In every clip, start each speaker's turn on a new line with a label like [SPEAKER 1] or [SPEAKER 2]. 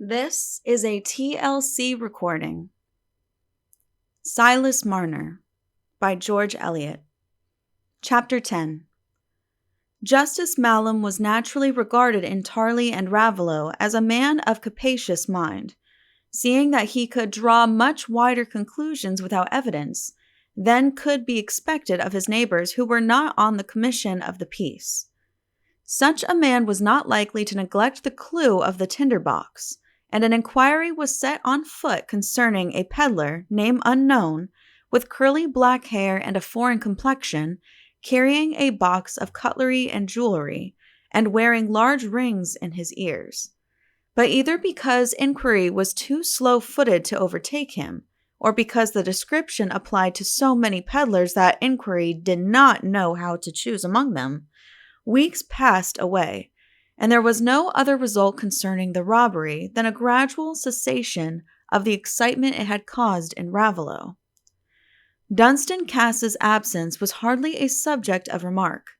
[SPEAKER 1] This is a TLC recording. Silas Marner by George Eliot. Chapter 10. Justice Mallam was naturally regarded in Tarley and Raveloe as a man of capacious mind, seeing that he could draw much wider conclusions without evidence than could be expected of his neighbors who were not on the commission of the peace. Such a man was not likely to neglect the clue of the tinder box, and an inquiry was set on foot concerning a peddler, name unknown, with curly black hair and a foreign complexion, carrying a box of cutlery and jewelry, and wearing large rings in his ears. But either because inquiry was too slow-footed to overtake him, or because the description applied to so many peddlers that inquiry did not know how to choose among them, weeks passed away, and there was no other result concerning the robbery than a gradual cessation of the excitement it had caused in Raveloe. Dunstan Cass's absence was hardly a subject of remark.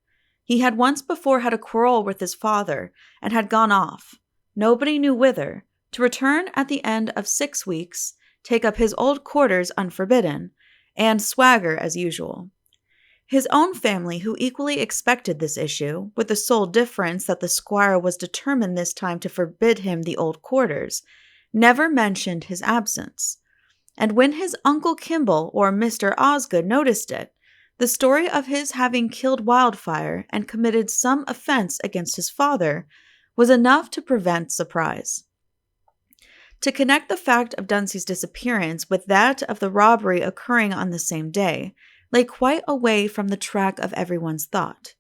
[SPEAKER 1] He had once before had a quarrel with his father, and had gone off, nobody knew whither, to return at the end of 6 weeks, take up his old quarters unforbidden, and swagger as usual. His own family, who equally expected this issue, with the sole difference that the squire was determined this time to forbid him the old quarters, never mentioned his absence. And when his Uncle Kimball or Mr. Osgood noticed it, the story of his having killed Wildfire and committed some offense against his father was enough to prevent surprise. To connect the fact of Dunsey's disappearance with that of the robbery occurring on the same day lay quite away from the track of everyone's thought.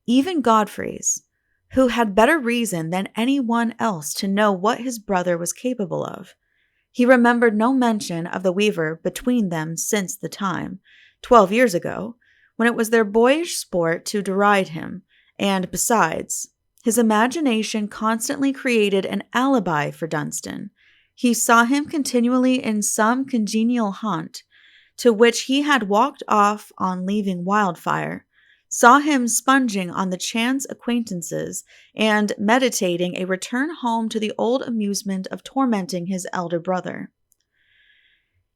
[SPEAKER 1] Even Godfrey's, who had better reason than any one else to know what his brother was capable of. He remembered no mention of the weaver between them since the time, 12 years ago, when it was their boyish sport to deride him, and besides, his imagination constantly created an alibi for Dunstan. He saw him continually in some congenial haunt, to which he had walked off on leaving Wildfire, saw him sponging on the chance acquaintances and meditating a return home to the old amusement of tormenting his elder brother.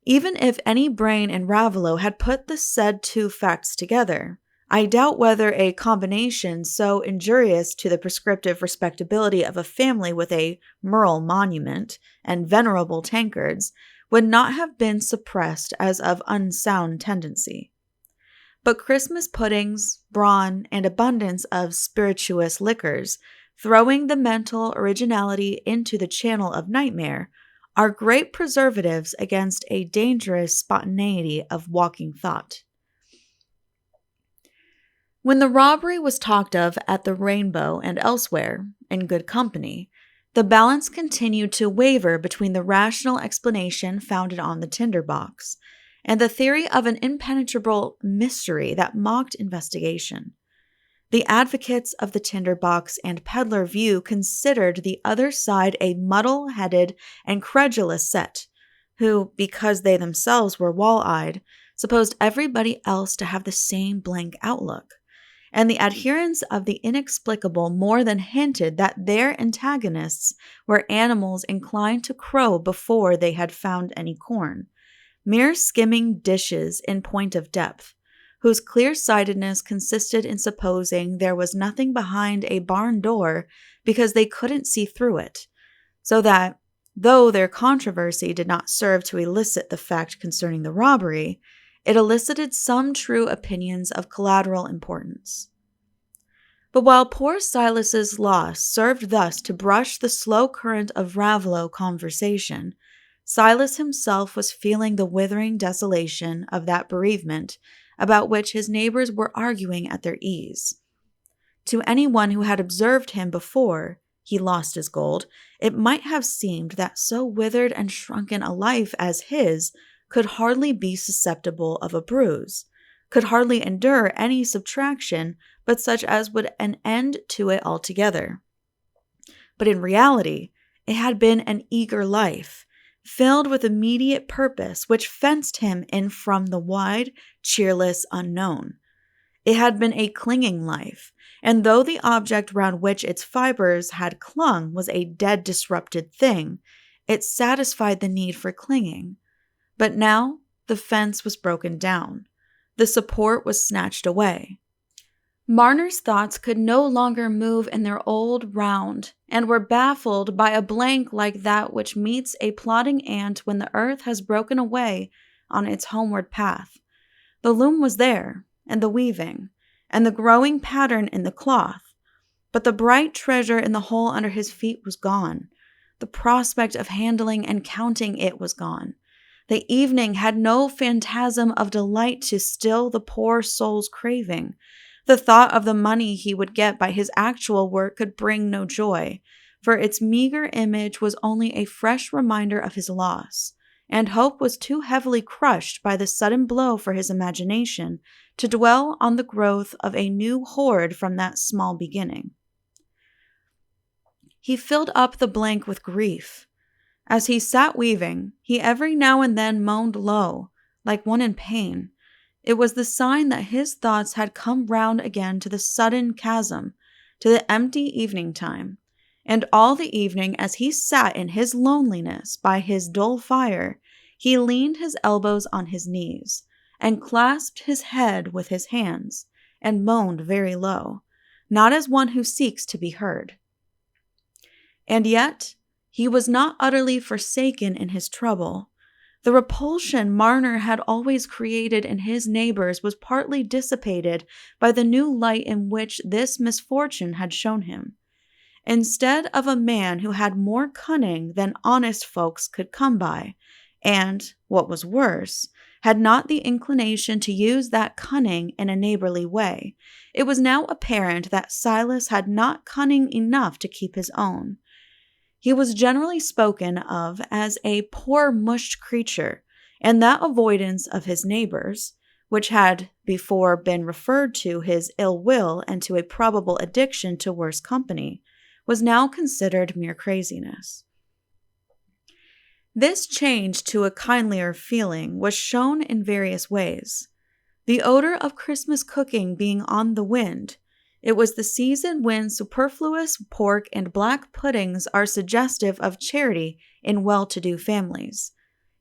[SPEAKER 1] Even if any brain in Raveloe had put the said two facts together, I doubt whether a combination so injurious to the prescriptive respectability of a family with a Merle monument and venerable tankards would not have been suppressed as of unsound tendency. But Christmas puddings, brawn, and abundance of spirituous liquors, throwing the mental originality into the channel of nightmare, are great preservatives against a dangerous spontaneity of walking thought. When the robbery was talked of at the Rainbow and elsewhere, in good company, the balance continued to waver between the rational explanation founded on the tinder box and the theory of an impenetrable mystery that mocked investigation. The advocates of the tinder box and peddler view considered the other side a muddle-headed and credulous set, who, because they themselves were wall-eyed, supposed everybody else to have the same blank outlook. And the adherents of the inexplicable more than hinted that their antagonists were animals inclined to crow before they had found any corn, mere skimming dishes in point of depth, whose clear-sightedness consisted in supposing there was nothing behind a barn door because they couldn't see through it, so that, though their controversy did not serve to elicit the fact concerning the robbery, it elicited some true opinions of collateral importance. But while poor Silas's loss served thus to brush the slow current of Raveloe conversation, Silas himself was feeling the withering desolation of that bereavement about which his neighbors were arguing at their ease. To anyone who had observed him before he lost his gold, it might have seemed that so withered and shrunken a life as his could hardly be susceptible of a bruise, could hardly endure any subtraction but such as would an end to it altogether. But in reality, it had been an eager life, filled with immediate purpose which fenced him in from the wide, cheerless unknown. It had been a clinging life, and though the object round which its fibers had clung was a dead, disrupted thing, it satisfied the need for clinging. But now the fence was broken down. The support was snatched away. Marner's thoughts could no longer move in their old round, and were baffled by a blank like that which meets a plodding ant when the earth has broken away on its homeward path. The loom was there, and the weaving, and the growing pattern in the cloth, but the bright treasure in the hole under his feet was gone. The prospect of handling and counting it was gone. The evening had no phantasm of delight to still the poor soul's craving. The thought of the money he would get by his actual work could bring no joy, for its meager image was only a fresh reminder of his loss, and hope was too heavily crushed by the sudden blow for his imagination to dwell on the growth of a new hoard from that small beginning. He filled up the blank with grief. As he sat weaving, he every now and then moaned low, like one in pain. It was the sign that his thoughts had come round again to the sudden chasm, to the empty evening time. And all the evening, as he sat in his loneliness by his dull fire, he leaned his elbows on his knees, and clasped his head with his hands, and moaned very low, not as one who seeks to be heard. And yet, he was not utterly forsaken in his trouble. The repulsion Marner had always created in his neighbors was partly dissipated by the new light in which this misfortune had shown him. Instead of a man who had more cunning than honest folks could come by, and, what was worse, had not the inclination to use that cunning in a neighborly way, it was now apparent that Silas had not cunning enough to keep his own. He was generally spoken of as a poor mushed creature, and that avoidance of his neighbors, which had before been referred to his ill will and to a probable addiction to worse company, was now considered mere craziness. This change to a kindlier feeling was shown in various ways. The odor of Christmas cooking being on the wind, it was the season when superfluous pork and black puddings are suggestive of charity in well-to-do families,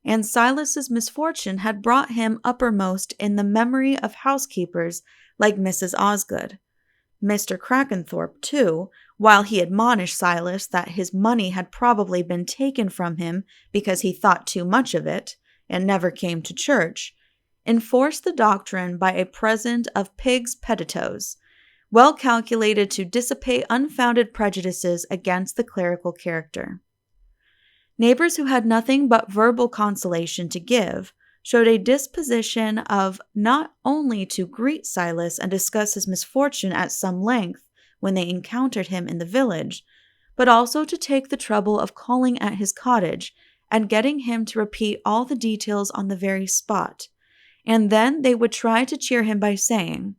[SPEAKER 1] and Silas's misfortune had brought him uppermost in the memory of housekeepers like Mrs. Osgood. Mr. Crackenthorpe, too, while he admonished Silas that his money had probably been taken from him because he thought too much of it and never came to church, enforced the doctrine by a present of pig's pettitoes, well calculated to dissipate unfounded prejudices against the clerical character. Neighbors who had nothing but verbal consolation to give showed a disposition of not only to greet Silas and discuss his misfortune at some length when they encountered him in the village, but also to take the trouble of calling at his cottage and getting him to repeat all the details on the very spot, and then they would try to cheer him by saying,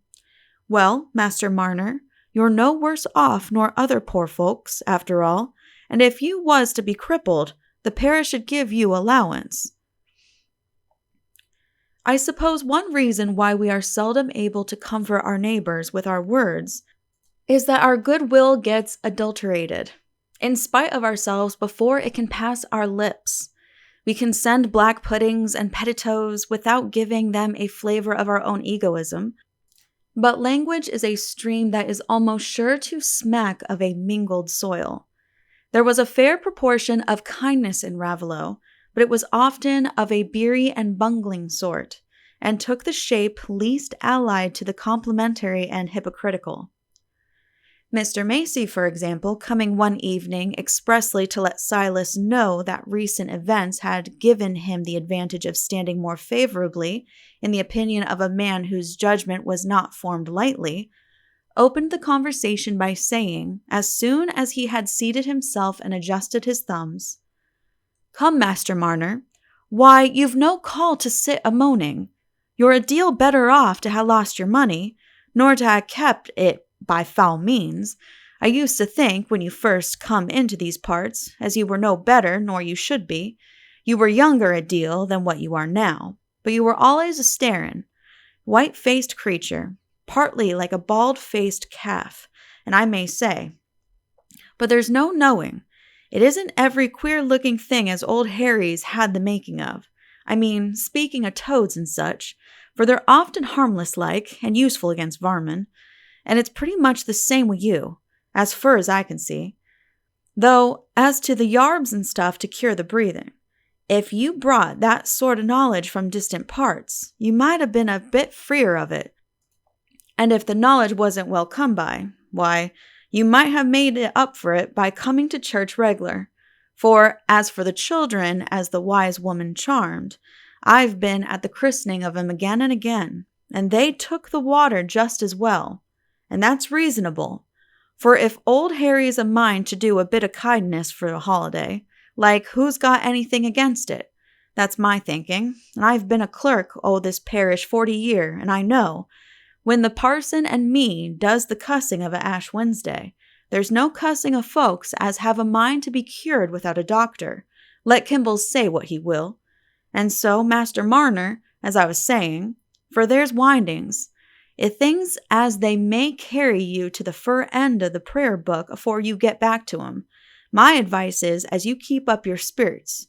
[SPEAKER 1] "Well, Master Marner, you're no worse off nor other poor folks, after all, and if you was to be crippled, the parish should give you allowance." I suppose one reason why we are seldom able to comfort our neighbors with our words is that our goodwill gets adulterated, in spite of ourselves, before it can pass our lips. We can send black puddings and pettitoes without giving them a flavor of our own egoism, but language is a stream that is almost sure to smack of a mingled soil. There was a fair proportion of kindness in Raveloe, but it was often of a beery and bungling sort, and took the shape least allied to the complimentary and hypocritical. Mr. Macy, for example, coming one evening expressly to let Silas know that recent events had given him the advantage of standing more favorably in the opinion of a man whose judgment was not formed lightly, opened the conversation by saying, as soon as he had seated himself and adjusted his thumbs, "Come, Master Marner, why, you've no call to sit a-moaning. You're a deal better off to ha' lost your money, nor to ha' kept it by foul means. I used to think, when you first come into these parts, as you were no better nor you should be. You were younger a deal than what you are now, but you were allays a starin', white-faced creature, partly like a bald-faced calf, and I may say. But there's no knowing. It isn't every queer-looking thing as old Harry's had the making of. I mean, speaking of toads and such, for they're often harmless-like and useful against varmin, and it's pretty much the same with you, as fur as I can see. Though, as to the yarbs and stuff to cure the breathing, if you brought that sort of knowledge from distant parts, you might have been a bit freer of it. And if the knowledge wasn't well come by, why, you might have made it up for it by coming to church regular. For, as for the children, as the wise woman charmed, I've been at the christening of 'em again and again, and they took the water just as well. And that's reasonable. For if old Harry's a mind to do a bit of kindness for a holiday, like who's got anything against it? That's my thinking, and I've been a clerk o' this parish 40 year, and I know, when the parson and me does the cussing of a Ash Wednesday, there's no cussing of folks as have a mind to be cured without a doctor, let Kimball say what he will. And so, Master Marner, as I was saying, for there's windings, if things as they may carry you to the fur end of the prayer book afore you get back to 'em, my advice is as you keep up your spirits.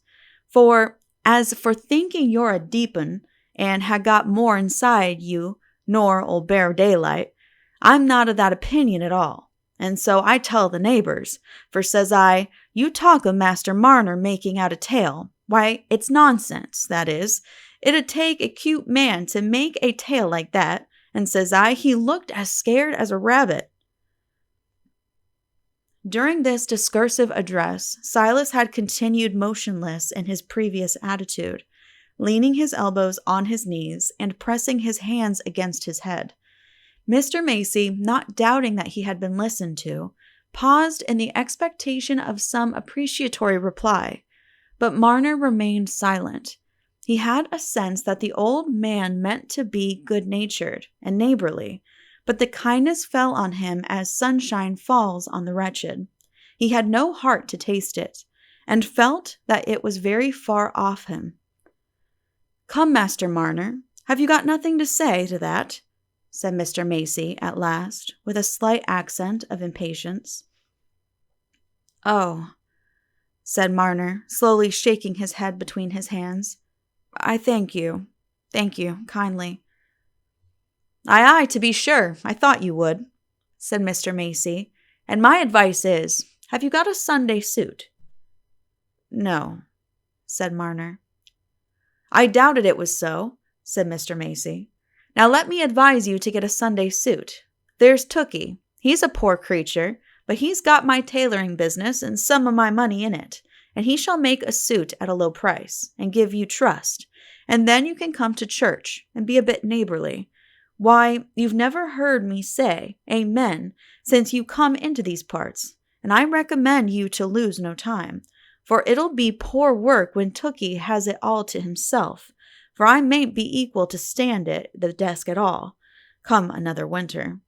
[SPEAKER 1] For, as for thinking you're a deep 'un, and ha' got more inside you nor old Bear Daylight, I'm not of that opinion at all. And so I tell the neighbors, for says I, you talk of Master Marner making out a tale. Why, it's nonsense, that is. It'd take a cute man to make a tale like that, and says I, he looked as scared as a rabbit. During this discursive address, Silas had continued motionless in his previous attitude, leaning his elbows on his knees and pressing his hands against his head. Mr. Macy, not doubting that he had been listened to, paused in the expectation of some appreciatory reply, but Marner remained silent. He had a sense that the old man meant to be good-natured and neighborly, but the kindness fell on him as sunshine falls on the wretched. He had no heart to taste it, and felt that it was very far off him. "Come, Master Marner, have you got nothing to say to that?" said Mr. Macy at last, with a slight accent of impatience. "Oh," said Marner, slowly shaking his head between his hands. "I thank you, kindly." Aye, to be sure, I thought you would," said Mr. Macy, "and my advice is, have you got a Sunday suit?" "No," said Marner. "I doubted it was so," said Mr. Macy. "Now let me advise you to get a Sunday suit. There's Tookie. He's a poor creature, but he's got my tailoring business and some of my money in it, and he shall make a suit at a low price, and give you trust, and then you can come to church and be a bit neighborly. Why, you've never heard me say amen since you come into these parts, and I recommend you to lose no time, for it'll be poor work when Tookie has it all to himself, for I mayn't be equal to stand at the desk at all, come another winter."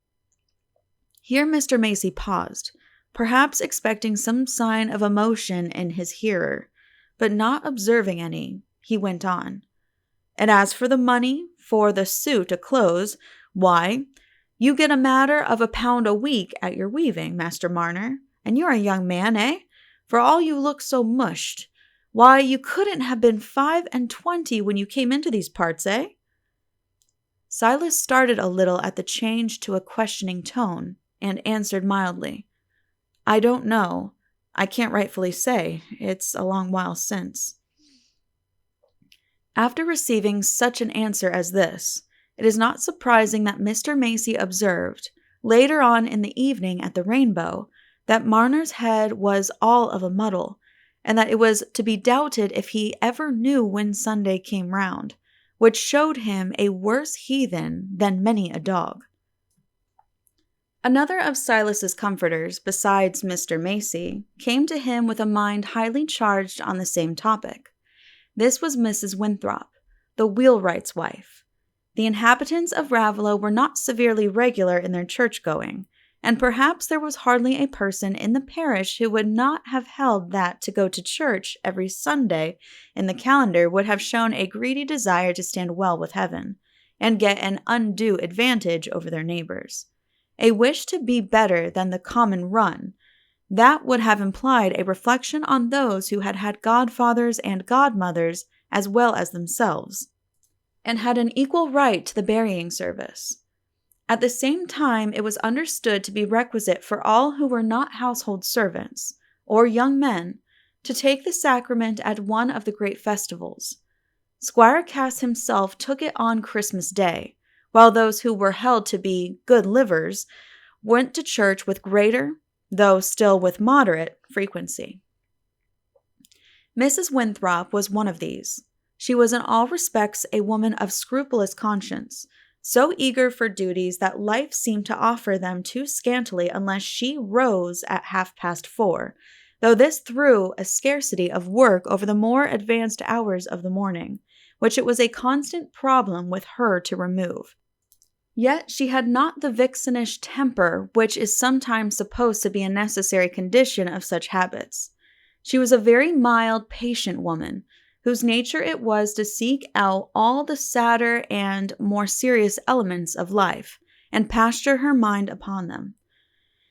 [SPEAKER 1] Here Mr. Macy paused, perhaps expecting some sign of emotion in his hearer, but not observing any, he went on. "And as for the money for the suit of clothes, why, you get a matter of £1 a week at your weaving, Master Marner, and you're a young man, eh? For all you look so mushed. Why, you couldn't have been 25 when you came into these parts, eh?" Silas started a little at the change to a questioning tone, and answered mildly, "I don't know. I can't rightfully say. It's a long while since." After receiving such an answer as this, it is not surprising that Mr. Macy observed, later on in the evening at the Rainbow, that Marner's head was all of a muddle, and that it was to be doubted if he ever knew when Sunday came round, which showed him a worse heathen than many a dog. Another of Silas's comforters, besides Mr. Macy, came to him with a mind highly charged on the same topic. This was Mrs. Winthrop, the wheelwright's wife. The inhabitants of Raveloe were not severely regular in their church-going, and perhaps there was hardly a person in the parish who would not have held that to go to church every Sunday in the calendar would have shown a greedy desire to stand well with heaven, and get an undue advantage over their neighbors. a wish to be better than the common run. That would have implied a reflection on those who had had godfathers and godmothers as well as themselves, and had an equal right to the burying service. At the same time, it was understood to be requisite for all who were not household servants, or young men, to take the sacrament at one of the great festivals. Squire Cass himself took it on Christmas Day, while those who were held to be good livers went to church with greater, though still with moderate, frequency. Mrs. Winthrop was one of these. She was in all respects a woman of scrupulous conscience, so eager for duties that life seemed to offer them too scantily unless she rose at 4:30, though this threw a scarcity of work over the more advanced hours of the morning, which it was a constant problem with her to remove. Yet she had not the vixenish temper which is sometimes supposed to be a necessary condition of such habits. She was a very mild, patient woman, whose nature it was to seek out all the sadder and more serious elements of life, and pasture her mind upon them.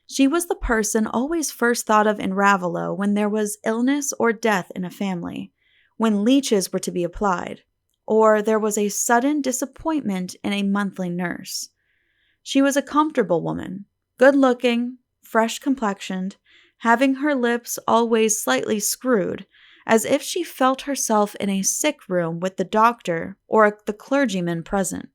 [SPEAKER 1] She was the person always first thought of in Raveloe when there was illness or death in a family, when leeches were to be applied, or there was a sudden disappointment in a monthly nurse. She was a comfortable woman, good-looking, fresh-complexioned, having her lips always slightly screwed, as if she felt herself in a sick room with the doctor or the clergyman present.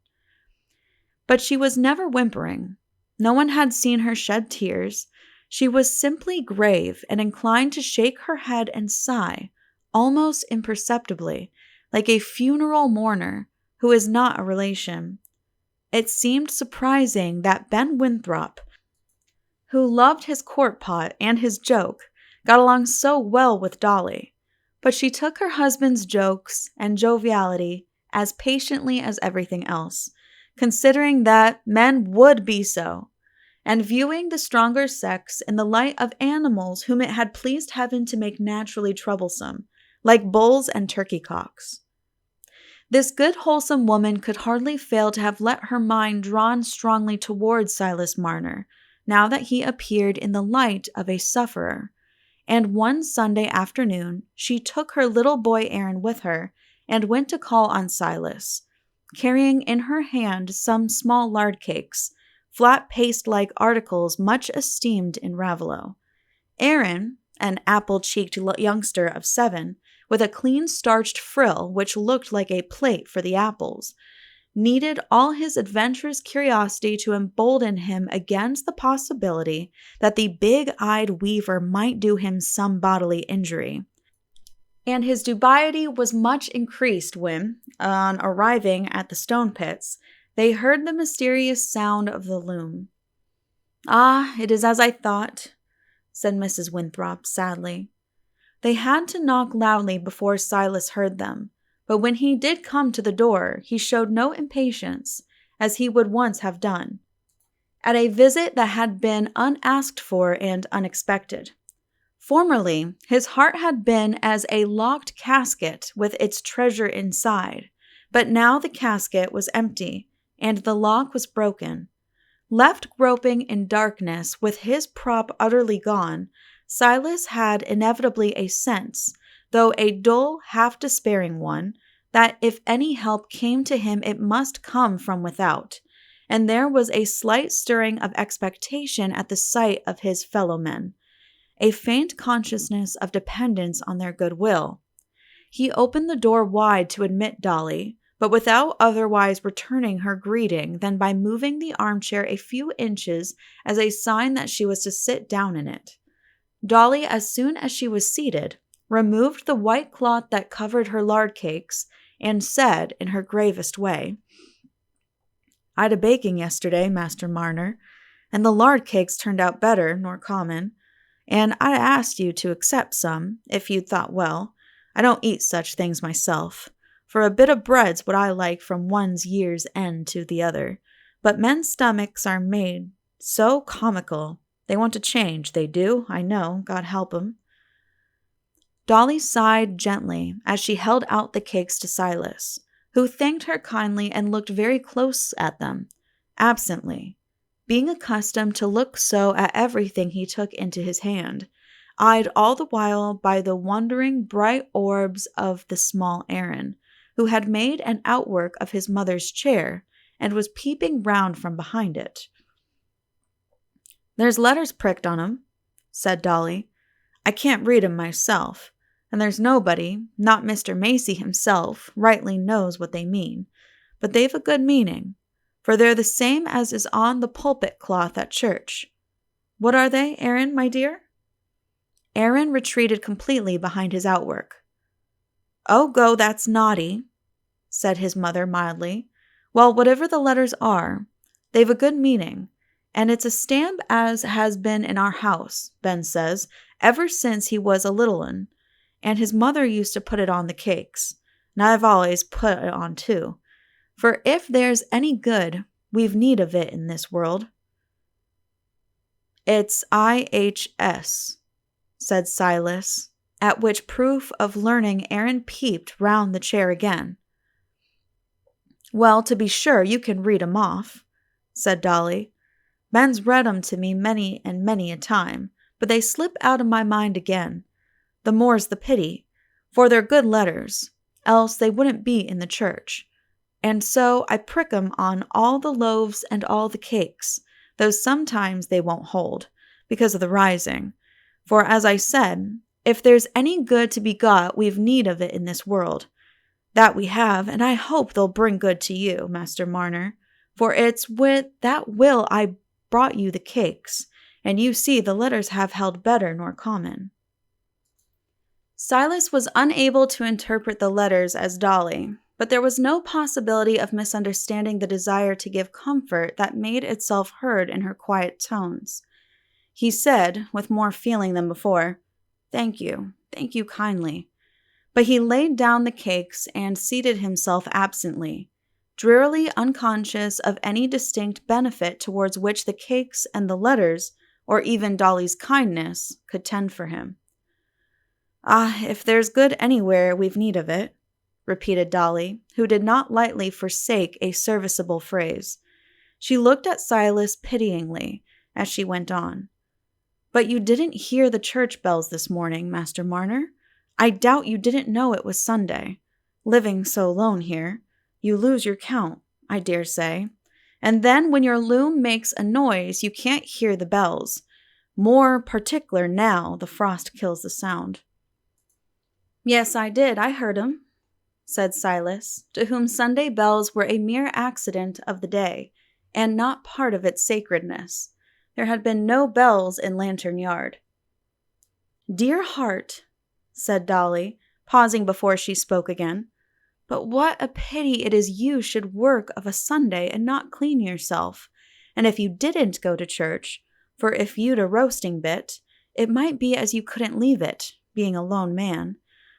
[SPEAKER 1] But she was never whimpering. No one had seen her shed tears. She was simply grave and inclined to shake her head and sigh, almost imperceptibly, like a funeral mourner who is not a relation. It seemed surprising that Ben Winthrop, who loved his quart pot and his joke, got along so well with Dolly. But she took her husband's jokes and joviality as patiently as everything else, considering that men would be so, and viewing the stronger sex in the light of animals whom it had pleased heaven to make naturally troublesome, like bulls and turkey-cocks. This good wholesome woman could hardly fail to have let her mind drawn strongly towards Silas Marner, now that he appeared in the light of a sufferer, and one Sunday afternoon she took her little boy Aaron with her and went to call on Silas, carrying in her hand some small lard cakes, flat paste-like articles much esteemed in Raveloe. Aaron, an apple-cheeked youngster of 7, with a clean starched frill which looked like a plate for the apples, needed all his adventurous curiosity to embolden him against the possibility that the big-eyed weaver might do him some bodily injury. And his dubiety was much increased when, on arriving at the stone pits, they heard the mysterious sound of the loom. "Ah, it is as I thought," said Mrs. Winthrop sadly. They had to knock loudly before Silas heard them, but when he did come to the door, he showed no impatience, as he would once have done, at a visit that had been unasked for and unexpected. Formerly, his heart had been as a locked casket with its treasure inside, but now the casket was empty, and the lock was broken. Left groping in darkness with his prop utterly gone, Silas had inevitably a sense, though a dull, half-despairing one, that if any help came to him it must come from without, and there was a slight stirring of expectation at the sight of his fellow-men, a faint consciousness of dependence on their goodwill. He opened the door wide to admit Dolly, but without otherwise returning her greeting than by moving the armchair a few inches as a sign that she was to sit down in it. Dolly, as soon as she was seated, removed the white cloth that covered her lard cakes, and said, in her gravest way, "I'd a baking yesterday, Master Marner, and the lard cakes turned out better nor common, and I'd asked you to accept some, if you'd thought well. I don't eat such things myself, for a bit of bread's what I like from one's year's end to the other, but men's stomachs are made so comical. They want to change, they do, I know, God help 'em." Dolly sighed gently as she held out the cakes to Silas, who thanked her kindly and looked very close at them, absently, being accustomed to look so at everything he took into his hand, eyed all the while by the wondering bright orbs of the small Aaron, who had made an outwork of his mother's chair and was peeping round from behind it. "There's letters pricked on 'em," said Dolly. "I can't read 'em myself, and there's nobody, not Mr. Macy himself, rightly knows what they mean, but they've a good meaning, for they're the same as is on the pulpit cloth at church. What are they, Aaron, my dear?" Aaron retreated completely behind his outwork. "Oh, go, that's naughty," said his mother mildly. "Well, whatever the letters are, they've a good meaning, and it's a stamp as has been in our house, Ben says, ever since he was a little un, and his mother used to put it on the cakes, and I've always put it on too, for if there's any good, we've need of it in this world." "It's IHS, said Silas, at which proof of learning Aaron peeped round the chair again. "Well, to be sure, you can read 'em off," said Dolly. "Ben's read 'em to me many and many a time, but they slip out of my mind again. The more's the pity, for they're good letters, else they wouldn't be in the church. And so I prick 'em on all the loaves and all the cakes, though sometimes they won't hold, because of the rising. For, as I said, if there's any good to be got, we've need of it in this world. That we have, and I hope they'll bring good to you, Master Marner, for it's with that will I brought you the cakes, and you see the letters have held better nor common." Silas was unable to interpret the letters as Dolly, but there was no possibility of misunderstanding the desire to give comfort that made itself heard in her quiet tones. He said, with more feeling than before, thank you kindly." But he laid down the cakes and seated himself absently, drearily unconscious of any distinct benefit towards which the cakes and the letters, or even Dolly's kindness, could tend for him. "Ah, if there's good anywhere, we've need of it," repeated Dolly, who did not lightly forsake a serviceable phrase. She looked at Silas pityingly as she went on. "But you didn't hear the church bells this morning, Master Marner? I doubt you didn't know it was Sunday. Living so lone here, you lose your count, I dare say. And then when your loom makes a noise, you can't hear the bells. More particular now the frost kills the sound." "Yes, I did. I heard 'em," said Silas, to whom Sunday bells were a mere accident of the day, and not part of its sacredness. There had been no bells in Lantern Yard. "Dear heart," said Dolly, pausing before she spoke again, "but what a pity it is you should work of a Sunday and not clean yourself. And if you didn't go to church, for if you'd a roasting bit, it might be as you couldn't leave it, being a lone man.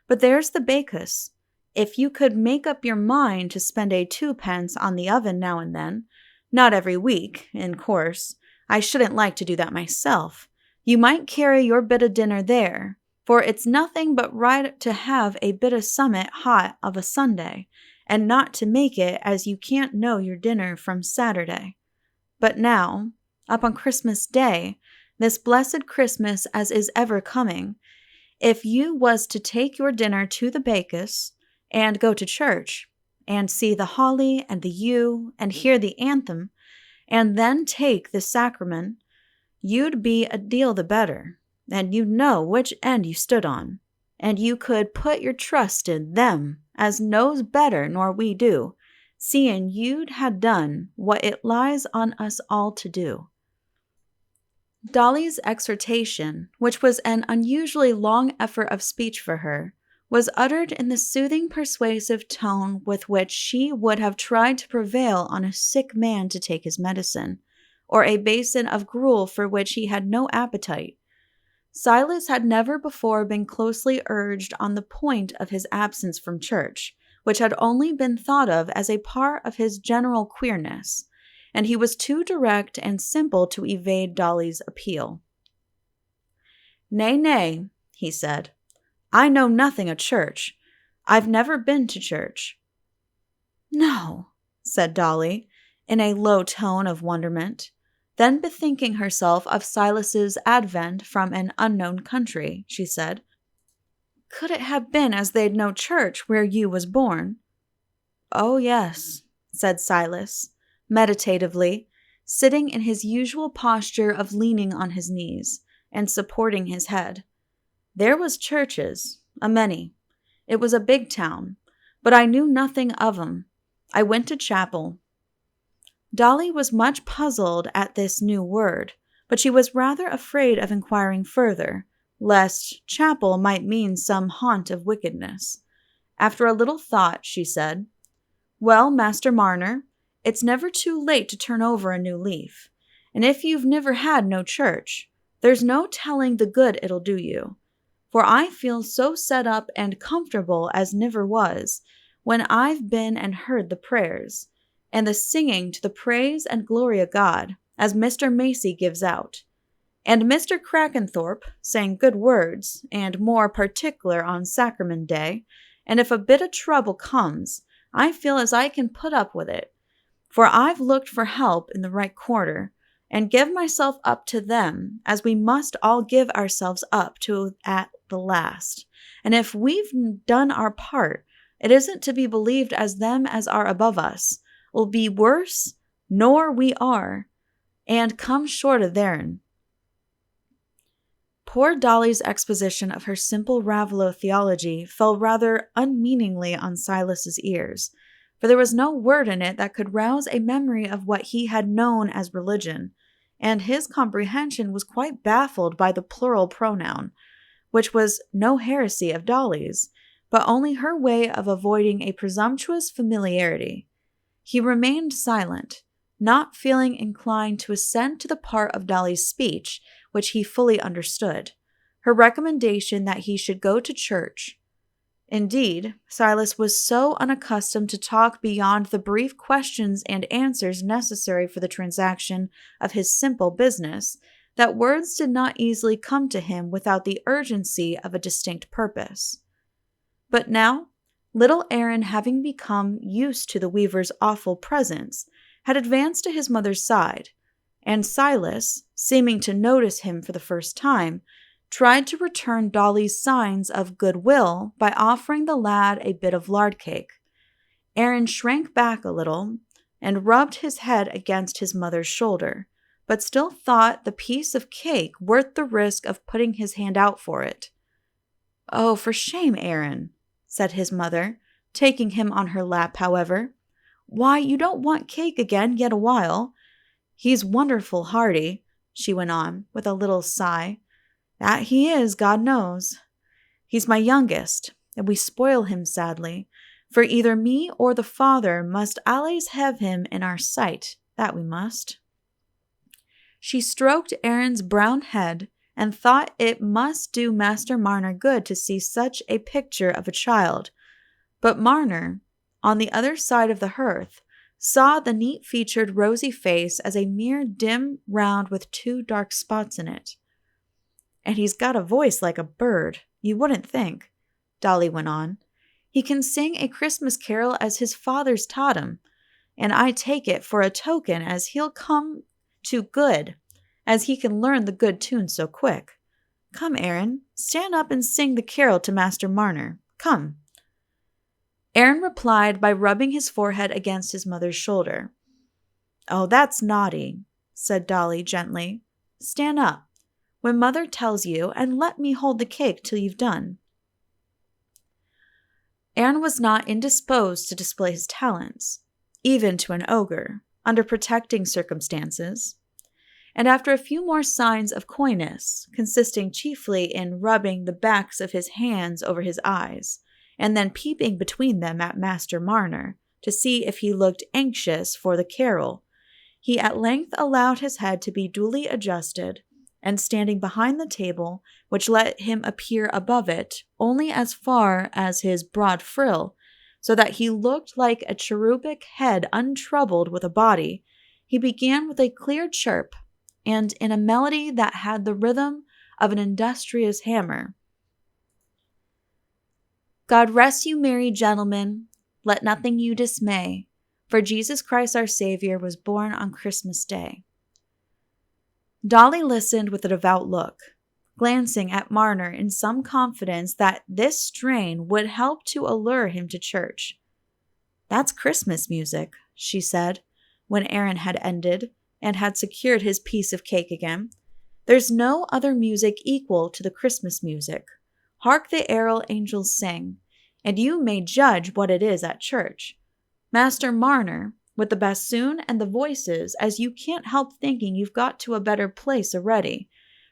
[SPEAKER 1] But there's the bacus. If you could make up your mind to spend a 2d on the oven now and then, not every week, in course, I shouldn't like to do that myself, you might carry your bit of dinner there, for it's nothing but right to have a bit of summit hot of a Sunday, and not to make it as you can't know your dinner from Saturday. But now, up on Christmas Day, this blessed Christmas as is ever coming, if you was to take your dinner to the bacus, and go to church, and see the holly and the yew, and hear the anthem, and then take the sacrament, you'd be a deal the better, and you'd know which end you stood on, and you could put your trust in them as knows better nor we do, seeing you'd had done what it lies on us all to do." Dolly's exhortation, which was an unusually long effort of speech for her, was uttered in the soothing, persuasive tone with which she would have tried to prevail on a sick man to take his medicine, or a basin of gruel for which he had no appetite. Silas had never before been closely urged on the point of his absence from church, which had only been thought of as a part of his general queerness, and he was too direct and simple to evade Dolly's appeal. Nay, he said. "I know nothing of church. I've never been to church." "No," said Dolly, in a low tone of wonderment. Then, bethinking herself of Silas's advent from an unknown country, she said, "Could it have been as they'd no church where you was born?" "Oh, yes," said Silas, meditatively, sitting in his usual posture of leaning on his knees and supporting his head. "There was churches, a many. It was a big town, but I knew nothing of 'em. I went to chapel." Dolly was much puzzled at this new word, but she was rather afraid of inquiring further, lest chapel might mean some haunt of wickedness. After a little thought, she said, "Well, Master Marner, it's never too late to turn over a new leaf, and if you've never had no church, there's no telling the good it'll do you. For I feel so set up and comfortable as niver was, when I've been and heard the prayers, and the singing to the praise and glory of God, as Mr. Macy gives out. And Mr. Crackenthorpe sang good words, and more particular on Sacrament Day, and if a bit of trouble comes, I feel as I can put up with it, for I've looked for help in the right quarter, and give myself up to them, as we must all give ourselves up to at the last. And if we've done our part, it isn't to be believed as them as are above us will be worse nor we are, and come short of their'n." Poor Dolly's exposition of her simple Raveloe theology fell rather unmeaningly on Silas's ears, for there was no word in it that could rouse a memory of what he had known as religion, and his comprehension was quite baffled by the plural pronoun, which was no heresy of Dolly's, but only her way of avoiding a presumptuous familiarity. He remained silent, not feeling inclined to assent to the part of Dolly's speech which he fully understood, her recommendation that he should go to church. Indeed, Silas was so unaccustomed to talk beyond the brief questions and answers necessary for the transaction of his simple business that words did not easily come to him without the urgency of a distinct purpose. But now, little Aaron, having become used to the weaver's awful presence, had advanced to his mother's side, and Silas, seeming to notice him for the first time, tried to return Dolly's signs of goodwill by offering the lad a bit of lard cake. Aaron shrank back a little and rubbed his head against his mother's shoulder, but still thought the piece of cake worth the risk of putting his hand out for it. "Oh, for shame, Aaron," said his mother, taking him on her lap, however. "Why, you don't want cake again yet a while. He's wonderful hearty," she went on, with a little sigh. "That he is, God knows. He's my youngest, and we spoil him sadly, for either me or the father must allays have him in our sight, that we must." She stroked Aaron's brown head and thought it must do Master Marner good to see such a picture of a child, but Marner, on the other side of the hearth, saw the neat-featured rosy face as a mere dim round with two dark spots in it. "And he's got a voice like a bird, you wouldn't think," Dolly went on. "He can sing a Christmas carol as his father's taught him, and I take it for a token as he'll come to good, as he can learn the good tune so quick. Come, Aaron, stand up and sing the carol to Master Marner. Come." Aaron replied by rubbing his forehead against his mother's shoulder. "Oh, that's naughty," said Dolly gently. "Stand up when Mother tells you, and let me hold the cake till you've done." Aaron was not indisposed to display his talents, even to an ogre, under protecting circumstances, and after a few more signs of coyness, consisting chiefly in rubbing the backs of his hands over his eyes, and then peeping between them at Master Marner to see if he looked anxious for the carol, he at length allowed his head to be duly adjusted, and standing behind the table, which let him appear above it only as far as his broad frill, so that he looked like a cherubic head untroubled with a body, he began with a clear chirp, and in a melody that had the rhythm of an industrious hammer. "God rest you, merry gentlemen, let nothing you dismay, for Jesus Christ our Savior was born on Christmas Day." Dolly listened with a devout look, glancing at Marner in some confidence that this strain would help to allure him to church. "That's Christmas music," she said, when Aaron had ended and had secured his piece of cake again. "There's no other music equal to the Christmas music. Hark the errol angels sing, and you may judge what it is at church. Master Marner, with the bassoon and the voices, as you can't help thinking you've got to a better place already.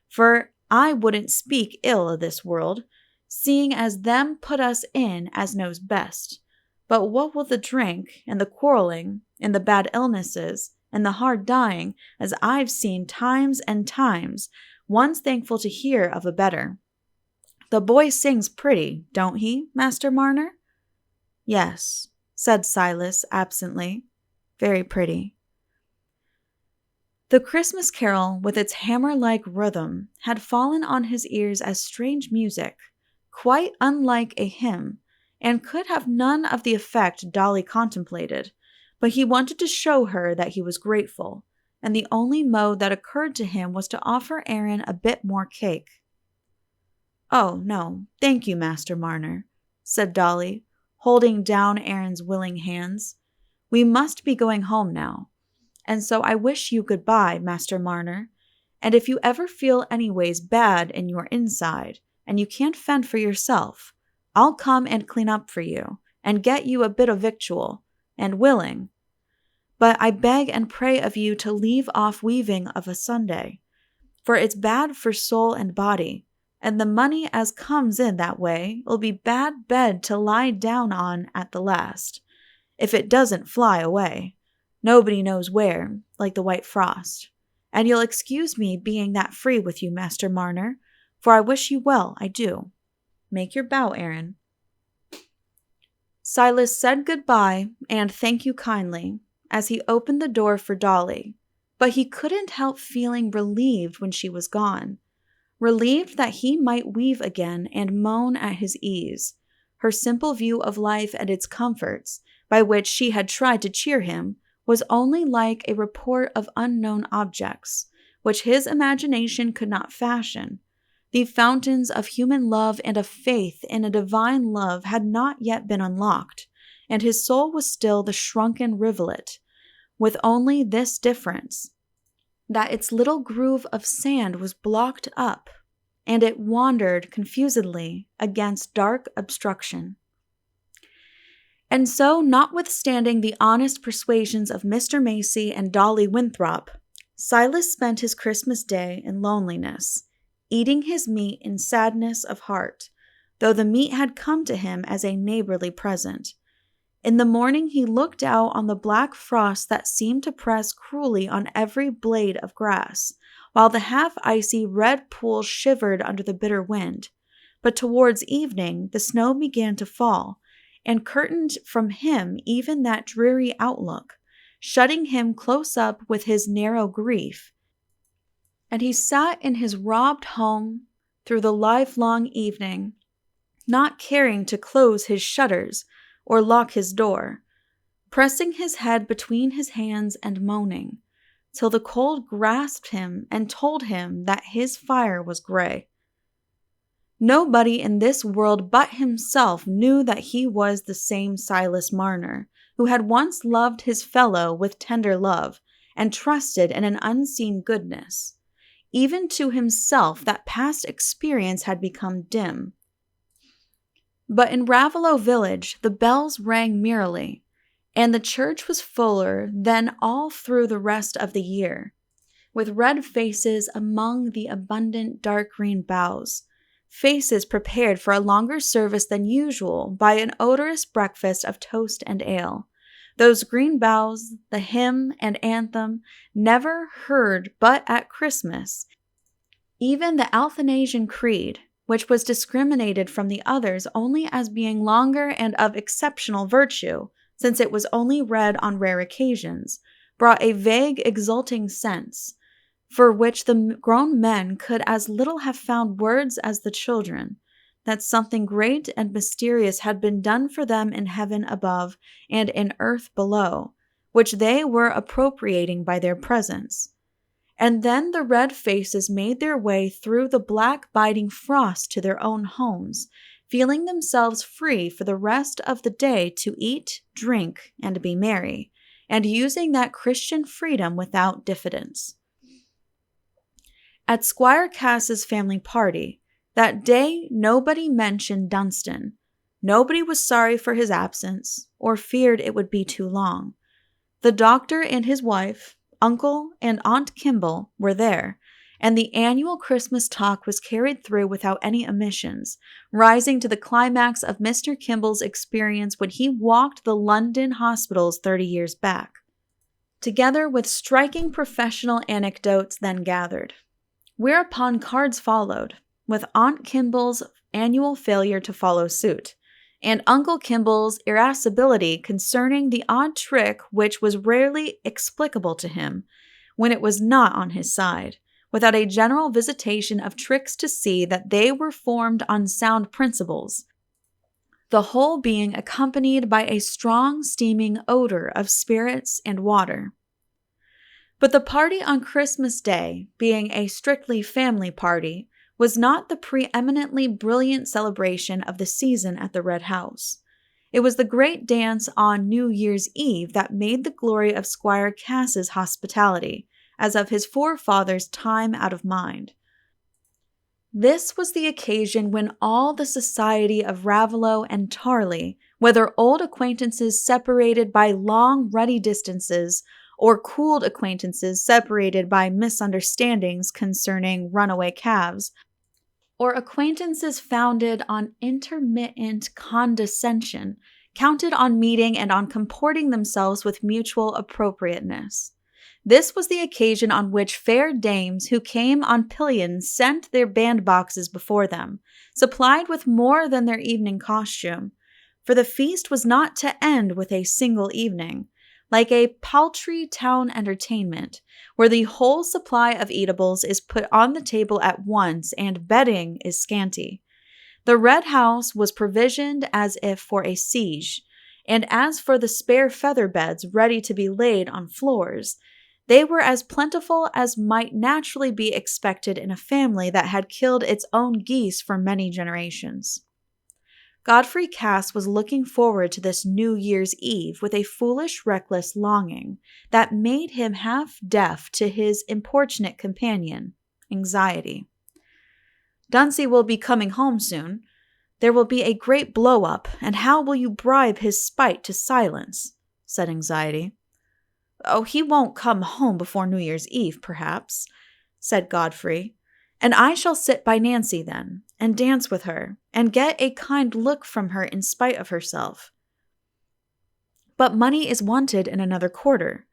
[SPEAKER 1] For I wouldn't speak ill of this world, seeing as them put us in as knows best. But what will the drink, and the quarreling, and the bad illnesses, and the hard dying, as I've seen times and times, one's thankful to hear of a better. The boy sings pretty, don't he, Master Marner?" "Yes," said Silas absently. "Very pretty." The Christmas carol, with its hammer-like rhythm, had fallen on his ears as strange music, quite unlike a hymn, and could have none of the effect Dolly contemplated, but he wanted to show her that he was grateful, and the only mode that occurred to him was to offer Aaron a bit more cake. "Oh, no, thank you, Master Marner," said Dolly, holding down Aaron's willing hands. "We must be going home now, and so I wish you good-bye, Master Marner, and if you ever feel anyways bad in your inside, and you can't fend for yourself, I'll come and clean up for you, and get you a bit of victual, and willing. But I beg and pray of you to leave off weaving of a Sunday, for it's bad for soul and body, and the money as comes in that way 'll be bad bed to lie down on at the last, if it doesn't fly away, nobody knows where, like the white frost. And you'll excuse me being that free with you, Master Marner, for I wish you well, I do. Make your bow, Aaron." Silas said good-bye and thank you kindly as he opened the door for Dolly, but he couldn't help feeling relieved when she was gone. Relieved that he might weave again and moan at his ease. Her simple view of life and its comforts, by which she had tried to cheer him, was only like a report of unknown objects, which his imagination could not fashion. The fountains of human love and of faith in a divine love had not yet been unlocked, and his soul was still the shrunken rivulet, with only this difference, that its little groove of sand was blocked up, and it wandered confusedly against dark obstruction. And so, notwithstanding the honest persuasions of Mr. Macy and Dolly Winthrop, Silas spent his Christmas day in loneliness, eating his meat in sadness of heart, though the meat had come to him as a neighborly present. In the morning he looked out on the black frost that seemed to press cruelly on every blade of grass, while the half-icy red pool shivered under the bitter wind. But towards evening the snow began to fall, and curtained from him even that dreary outlook, shutting him close up with his narrow grief. And he sat in his robbed home through the livelong evening, not caring to close his shutters or lock his door, pressing his head between his hands and moaning, till the cold grasped him and told him that his fire was gray. Nobody in this world but himself knew that he was the same Silas Marner, who had once loved his fellow with tender love, and trusted in an unseen goodness. Even to himself that past experience had become dim. But in Raveloe village the bells rang merrily, and the church was fuller than all through the rest of the year, with red faces among the abundant dark green boughs, faces prepared for a longer service than usual by an odorous breakfast of toast and ale. Those green boughs, the hymn and anthem, never heard but at Christmas. Even the Athanasian Creed, which was discriminated from the others only as being longer and of exceptional virtue, since it was only read on rare occasions, brought a vague, exulting sense, for which the grown men could as little have found words as the children, that something great and mysterious had been done for them in heaven above and in earth below, which they were appropriating by their presence. And then the red faces made their way through the black biting frost to their own homes, feeling themselves free for the rest of the day to eat, drink, and be merry, and using that Christian freedom without diffidence. At Squire Cass's family party, that day nobody mentioned Dunstan. Nobody was sorry for his absence, or feared it would be too long. The doctor and his wife, Uncle and Aunt Kimball were there, and the annual Christmas talk was carried through without any omissions, rising to the climax of Mr. Kimball's experience when he walked the London hospitals 30 years back, together with striking professional anecdotes then gathered. Whereupon cards followed, with Aunt Kimball's annual failure to follow suit, and Uncle Kimball's irascibility concerning the odd trick which was rarely explicable to him when it was not on his side, without a general visitation of tricks to see that they were formed on sound principles, the whole being accompanied by a strong steaming odor of spirits and water. But the party on Christmas Day, being a strictly family party, was not the preeminently brilliant celebration of the season at the Red House. It was the great dance on New Year's Eve that made the glory of Squire Cass's hospitality, as of his forefathers' time out of mind. This was the occasion when all the society of Raveloe and Tarley, whether old acquaintances separated by long ruddy distances, or cooled acquaintances separated by misunderstandings concerning runaway calves, or acquaintances founded on intermittent condescension, counted on meeting and on comporting themselves with mutual appropriateness. This was the occasion on which fair dames who came on pillions sent their bandboxes before them, supplied with more than their evening costume, for the feast was not to end with a single evening, like a paltry town entertainment, where the whole supply of eatables is put on the table at once and bedding is scanty. The Red House was provisioned as if for a siege, and as for the spare feather beds ready to be laid on floors, they were as plentiful as might naturally be expected in a family that had killed its own geese for many generations. Godfrey Cass was looking forward to this New Year's Eve with a foolish, reckless longing that made him half deaf to his importunate companion, anxiety. Dunsey will be coming home soon. There will be a great blow-up, and how will you bribe his spite to silence? Said Anxiety. Oh, he won't come home before New Year's Eve, perhaps, said Godfrey. And I shall sit by Nancy then, and dance with her, and get a kind look from her in spite of herself. But money is wanted in another quarter,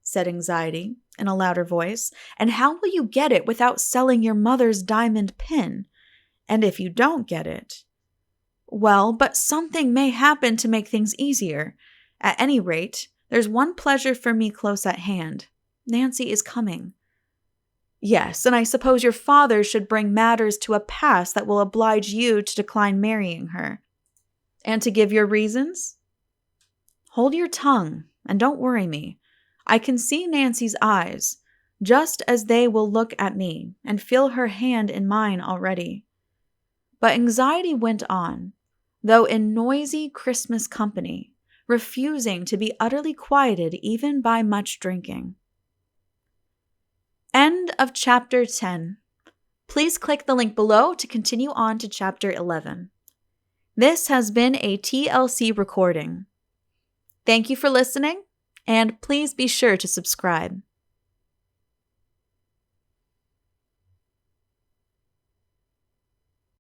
[SPEAKER 1] said Anxiety in a louder voice, and how will you get it without selling your mother's diamond pin? And if you don't get it, well, but something may happen to make things easier. At any rate, there's one pleasure for me close at hand. Nancy is coming. Yes, and I suppose your father should bring matters to a pass that will oblige you to decline marrying her. And to give your reasons? Hold your tongue, and don't worry me. I can see Nancy's eyes, just as they will look at me, and feel her hand in mine already. But Anxiety went on, though in noisy Christmas company, refusing to be utterly quieted even by much drinking. End of Chapter 10. Please click the link below to continue on to Chapter 11. This has been a TLC recording. Thank you for listening, and please be sure to subscribe.